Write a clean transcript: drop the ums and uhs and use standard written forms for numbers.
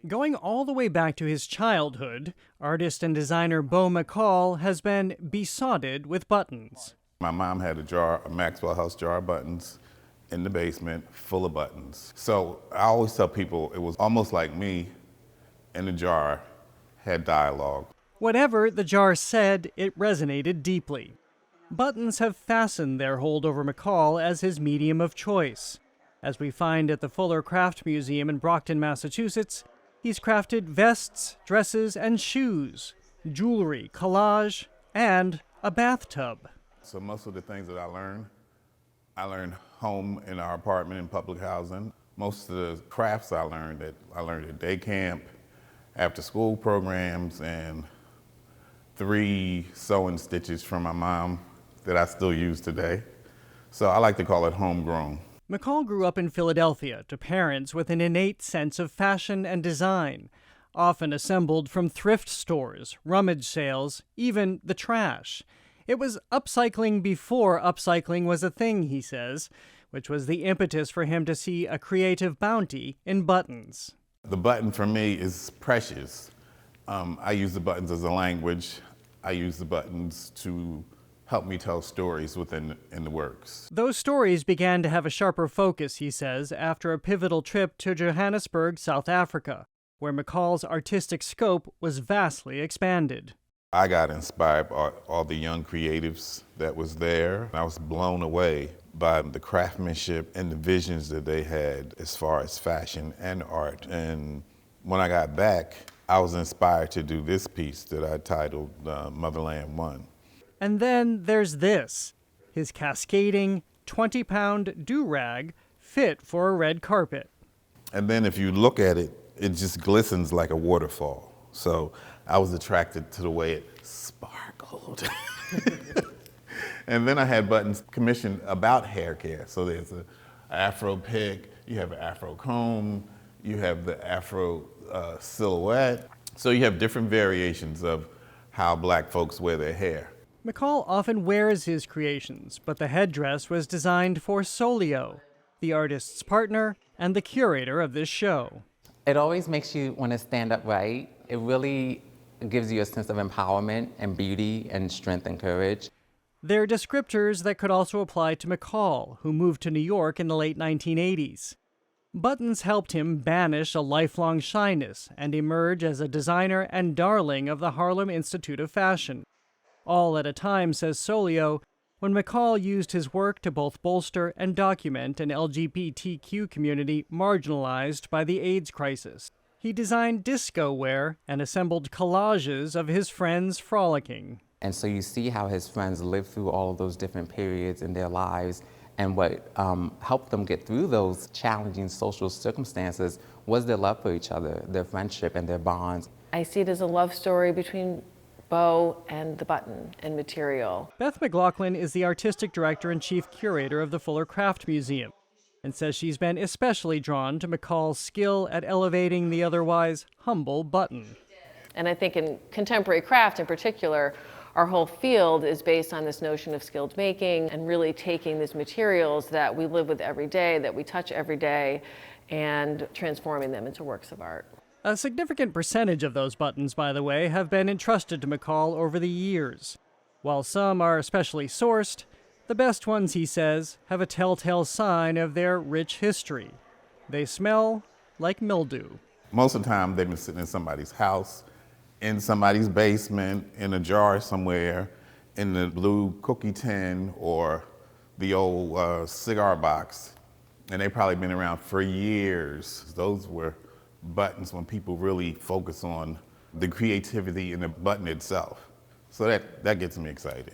Going all the way back to his childhood, artist and designer Beau McCall has been besotted with buttons. My mom had a Maxwell House jar of buttons in the basement, full of buttons. So I always tell people it was almost like me in the jar had dialogue. Whatever the jar said, it resonated deeply. Buttons have fastened their hold over McCall as his medium of choice. As we find at the Fuller Craft Museum in Brockton, Massachusetts, he's crafted vests, dresses, and shoes, jewelry, collage, and a bathtub. So most of the things that I learned home in our apartment in public housing. Most of the crafts I learned at day camp, after school programs, and 3 sewing stitches from my mom that I still use today. So I like to call it homegrown. McCall grew up in Philadelphia to parents with an innate sense of fashion and design, often assembled from thrift stores, rummage sales, even the trash. It was upcycling before upcycling was a thing, he says, which was the impetus for him to see a creative bounty in buttons. The button for me is precious. I use the buttons as a language. I use the buttons to help me tell stories in the works. Those stories began to have a sharper focus, he says, after a pivotal trip to Johannesburg, South Africa, where McCall's artistic scope was vastly expanded. I got inspired by all the young creatives that was there. I was blown away by the craftsmanship and the visions that they had as far as fashion and art. And when I got back, I was inspired to do this piece that I titled Motherland One. And then there's this, his cascading 20-pound do-rag fit for a red carpet. And then if you look at it, it just glistens like a waterfall. So I was attracted to the way it sparkled. And then I had buttons commissioned about hair care. So there's an Afro pick, you have an Afro comb, you have the Afro silhouette. So you have different variations of how black folks wear their hair. McCall often wears his creations, but the headdress was designed for Solio, the artist's partner and the curator of this show. It always makes you want to stand upright. It really gives you a sense of empowerment and beauty and strength and courage. They're descriptors that could also apply to McCall, who moved to New York in the late 1980s. Buttons helped him banish a lifelong shyness and emerge as a designer and darling of the Harlem Institute of Fashion. All at a time, says Solio, when McCall used his work to both bolster and document an LGBTQ community marginalized by the AIDS crisis. He designed disco wear and assembled collages of his friends frolicking. And so you see how his friends lived through all of those different periods in their lives, and what helped them get through those challenging social circumstances was their love for each other, their friendship and their bonds. I see it as a love story between Beau and the button and material. Beth McLaughlin is the artistic director and chief curator of the Fuller Craft Museum, and says she's been especially drawn to McCall's skill at elevating the otherwise humble button. And I think in contemporary craft in particular, our whole field is based on this notion of skilled making and really taking these materials that we live with every day, that we touch every day, and transforming them into works of art. A significant percentage of those buttons, by the way, have been entrusted to McCall over the years. While some are especially sourced, the best ones, he says, have a telltale sign of their rich history. They smell like mildew. Most of the time, they've been sitting in somebody's house, in somebody's basement, in a jar somewhere, in the blue cookie tin or the old cigar box. And they've probably been around for years. Those were buttons when people really focus on the creativity in the button itself. So that gets me excited.